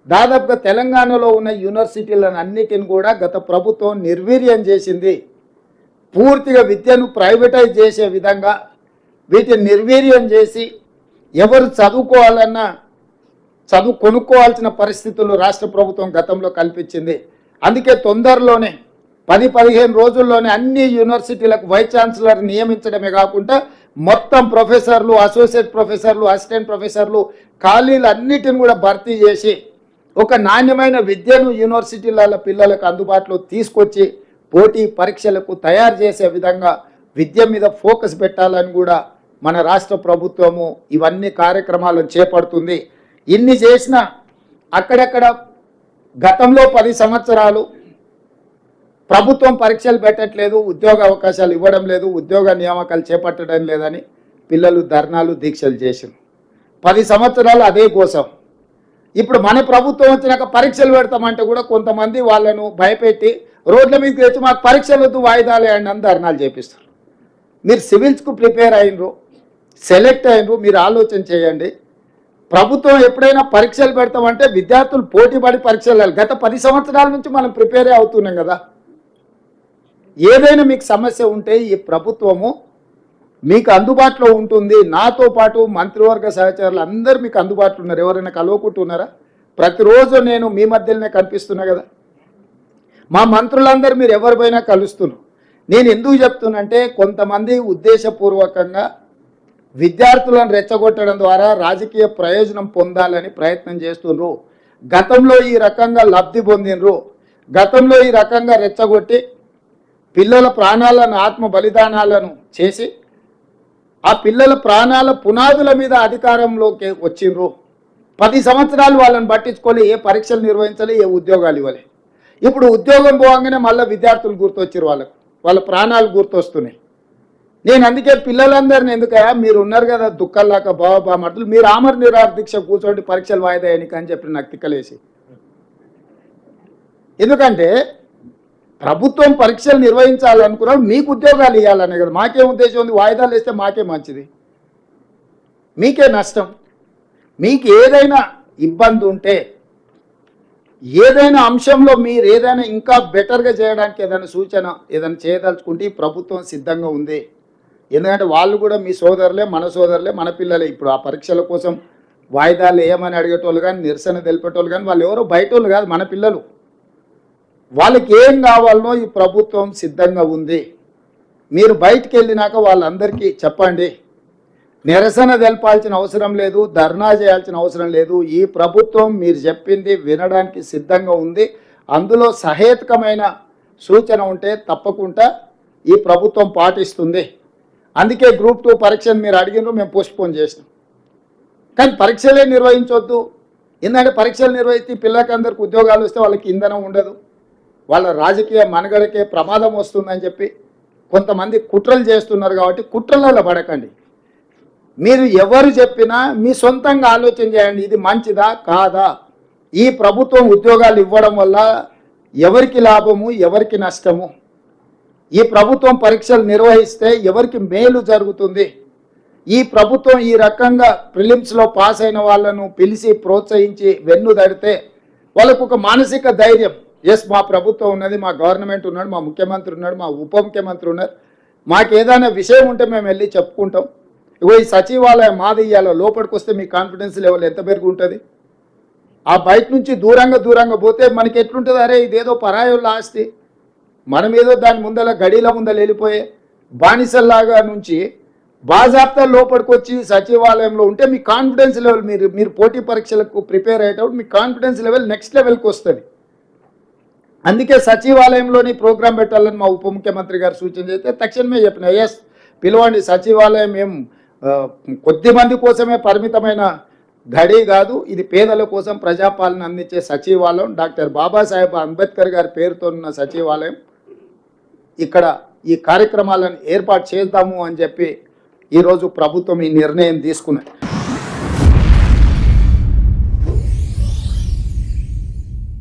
దాదాపుగా తెలంగాణలో ఉన్న యూనివర్సిటీలను అన్నిటిని కూడా గత ప్రభుత్వం నిర్వీర్యం చేసింది. పూర్తిగా విద్యను ప్రైవేటైజ్ చేసే విధంగా వీటిని నిర్వీర్యం చేసి ఎవరు చదువుకోవాలన్నా కొనుక్కోవాల్సిన పరిస్థితులు రాష్ట్ర ప్రభుత్వం గతంలో కల్పించింది. అందుకే తొందరలోనే 10-15 రోజుల్లోనే అన్ని యూనివర్సిటీలకు వైస్ ఛాన్సలర్ నియమించడమే కాకుండా మొత్తం ప్రొఫెసర్లు, అసోసియేట్ ప్రొఫెసర్లు, అసిస్టెంట్ ప్రొఫెసర్లు ఖాళీలు అన్నిటిని కూడా భర్తీ చేసి ఒక నాణ్యమైన విద్యను యూనివర్సిటీల పిల్లలకు అందుబాటులో తీసుకొచ్చి పోటీ పరీక్షలకు తయారు చేసే విధంగా విద్య మీద ఫోకస్ పెట్టాలని కూడా మన రాష్ట్ర ప్రభుత్వము ఇవన్నీ కార్యక్రమాలను చేపడుతుంది. ఇన్ని చేసినా అక్కడక్కడ గతంలో 10 సంవత్సరాలు ప్రభుత్వం పరీక్షలు పెట్టట్లేదు, ఉద్యోగ అవకాశాలు ఇవ్వడం లేదు, ఉద్యోగ నియామకాలు చేపట్టడం లేదని పిల్లలు ధర్నాలు దీక్షలు చేశారు. 10 సంవత్సరాలు అదే కోసం. ఇప్పుడు మన ప్రభుత్వం వచ్చినాక పరీక్షలు పెడతామంటే కూడా కొంతమంది వాళ్ళను భయపెట్టి రోడ్ల మీదకి తెచ్చి మాకు పరీక్షలు వద్దు, వాయిదాలు వేయండి అని ధర్నాలు చేపిస్తారు. మీరు సివిల్స్కు ప్రిపేర్ అయినరు, సెలెక్ట్ అయినరు, మీరు ఆలోచన చేయండి. ప్రభుత్వం ఎప్పుడైనా పరీక్షలు పెడతామంటే విద్యార్థులు పోటీపడి పరీక్షలు గత 10 సంవత్సరాల నుంచి మనం ప్రిపేరే అవుతున్నాం కదా. ఏదైనా మీకు సమస్య ఉంటే ఈ ప్రభుత్వము మీకు అందుబాటులో ఉంటుంది. నాతో పాటు మంత్రివర్గ సహచరులు అందరూ మీకు అందుబాటులో ఉన్నారు. ఎవరైనా కలవకుంటున్నారా? ప్రతిరోజు నేను మీ మధ్యలోనే కనిపిస్తున్నా కదా. మా మంత్రులందరూ మీరు ఎవరిపైనా కలుస్తున్నారు. నేను ఎందుకు చెప్తున్నంటే కొంతమంది ఉద్దేశపూర్వకంగా విద్యార్థులను రెచ్చగొట్టడం ద్వారా రాజకీయ ప్రయోజనం పొందాలని ప్రయత్నం చేస్తున్నారు. గతంలో ఈ రకంగా లబ్ధి పొందినరు. గతంలో ఈ రకంగా రెచ్చగొట్టి పిల్లల ప్రాణాలను ఆత్మ బలిదానాలను చేసి ఆ పిల్లల ప్రాణాల పునాదుల మీద అధికారంలోకి వచ్చిండ్రు. 10 సంవత్సరాలు వాళ్ళని పట్టించుకోలే, ఏ పరీక్షలు నిర్వహించాలి, ఏ ఉద్యోగాలు ఇవ్వాలి. ఇప్పుడు ఉద్యోగం పోగానే మళ్ళీ విద్యార్థులు గుర్తొచ్చారు, వాళ్ళ ప్రాణాలు గుర్తొస్తున్నాయి. నేను అందుకే పిల్లలందరినీ ఎందుకయ్యా మీరు ఉన్నారు కదా దుఃఖాలాక బామర్దులు, మీరు ఆమర నిరాహార దీక్ష కూర్చోండి పరీక్షలు వాయిదా వేయడానికి అని చెప్పి నాకు తిక్కలేసి. ఎందుకంటే ప్రభుత్వం పరీక్షలు నిర్వహించాలనుకున్నాడు, మీకు ఉద్యోగాలు ఇవ్వాలనే కదా. మాకేం ఉద్దేశం ఉంది? వాయిదాలు వేస్తే మాకే మంచిది, మీకే నష్టం. మీకు ఏదైనా ఇబ్బంది ఉంటే, ఏదైనా అంశంలో మీరు ఏదైనా ఇంకా బెటర్గా చేయడానికి ఏదైనా సూచన ఏదైనా చేయదలుచుకుంటే ఈ ప్రభుత్వం సిద్ధంగా ఉంది. ఎందుకంటే వాళ్ళు కూడా మీ సోదరులే, మన సోదరులే, మన పిల్లలే. ఇప్పుడు ఆ పరీక్షల కోసం వాయిదాలు వేయమని అడిగేటోళ్ళు కానీ, నిరసన తెలిపేటోళ్ళు కానీ వాళ్ళు ఎవరో బయట వాళ్ళు కాదు, మన పిల్లలు. వాళ్ళకి ఏం కావాలనో ఈ ప్రభుత్వం సిద్ధంగా ఉంది. మీరు బయటికి వెళ్ళినాక వాళ్ళందరికీ చెప్పండి. నిరసన తెలపాల్సిన అవసరం లేదు, ధర్నా చేయాల్సిన అవసరం లేదు. ఈ ప్రభుత్వం మీరు చెప్పింది వినడానికి సిద్ధంగా ఉంది. అందులో సహేతుకమైన సూచన ఉంటే తప్పకుండా ఈ ప్రభుత్వం పాటిస్తుంది. అందుకే గ్రూప్ 2 పరీక్షను మీరు అడిగినారు, మేము పోస్ట్పోన్ చేసినాం. కానీ పరీక్షలే నిర్వహించవద్దు. ఎందుకంటే పరీక్షలు నిర్వహిస్తే పిల్లలకి అందరికి ఉద్యోగాలు వస్తే వాళ్ళకి ఇంధనం ఉండదు, వాళ్ళ రాజకీయ మనుగడకే ప్రమాదం వస్తుందని చెప్పి కొంతమంది కుట్రలు చేస్తున్నారు. కాబట్టి కుట్రలలో పడకండి. మీరు ఎవరు చెప్పినా మీ సొంతంగా ఆలోచన చేయండి, ఇది మంచిదా కాదా. ఈ ప్రభుత్వం ఉద్యోగాలు ఇవ్వడం వల్ల ఎవరికి లాభము, ఎవరికి నష్టము, ఈ ప్రభుత్వం పరీక్షలు నిర్వహిస్తే ఎవరికి మేలు జరుగుతుంది. ఈ ప్రభుత్వం ఈ రకంగా ప్రిలిమ్స్లో పాస్ అయిన వాళ్ళను పిలిచి ప్రోత్సహించి వెన్ను దడితే వాళ్ళకు ఒక మానసిక ధైర్యం, ఎస్ మా ప్రభుత్వం ఉన్నది, మా గవర్నమెంట్ ఉన్నాడు, మా ముఖ్యమంత్రి ఉన్నాడు, మా ఉప ముఖ్యమంత్రి ఉన్నారు, మాకు ఏదైనా విషయం ఉంటే మేము వెళ్ళి చెప్పుకుంటాం. ఇగో ఈ సచివాలయం మాది ఇయ్యాలో లోపలికి వస్తే మీ కాన్ఫిడెన్స్ లెవెల్ ఎంత పెరిగి ఉంటుంది. ఆ బయట నుంచి దూరంగా పోతే మనకి ఎట్లుంటుంది, అరే ఇదేదో పరాయోళ్ళ ఆస్తి, మనం ఏదో దాని ముందల గడిల ముందర వెళ్ళిపోయే బానిసల్లాగా నుంచి బాజాప్తా లోపలికి వచ్చి సచివాలయంలో ఉంటే మీ కాన్ఫిడెన్స్ లెవెల్ మీరు పోటీ పరీక్షలకు ప్రిపేర్ అయ్యేటప్పుడు మీ కాన్ఫిడెన్స్ లెవెల్ నెక్స్ట్ లెవెల్కి వస్తుంది. అందుకే సచివాలయంలోని ప్రోగ్రాం పెట్టాలని మా ఉప ముఖ్యమంత్రి గారు సూచన చేస్తే తక్షణమే చెప్పిన, ఎస్ పిలవండి, సచివాలయం ఏం కొద్ది మంది కోసమే పరిమితమైన గడి కాదు, ఇది పేదల కోసం ప్రజాపాలన అందించే సచివాలయం, డాక్టర్ బాబాసాహెబ్ అంబేద్కర్ గారి పేరుతో ఉన్న సచివాలయం. ఇక్కడ ఈ కార్యక్రమాలను ఏర్పాటు చేద్దాము అని చెప్పి ఈరోజు ప్రభుత్వం ఈ నిర్ణయం తీసుకున్నది.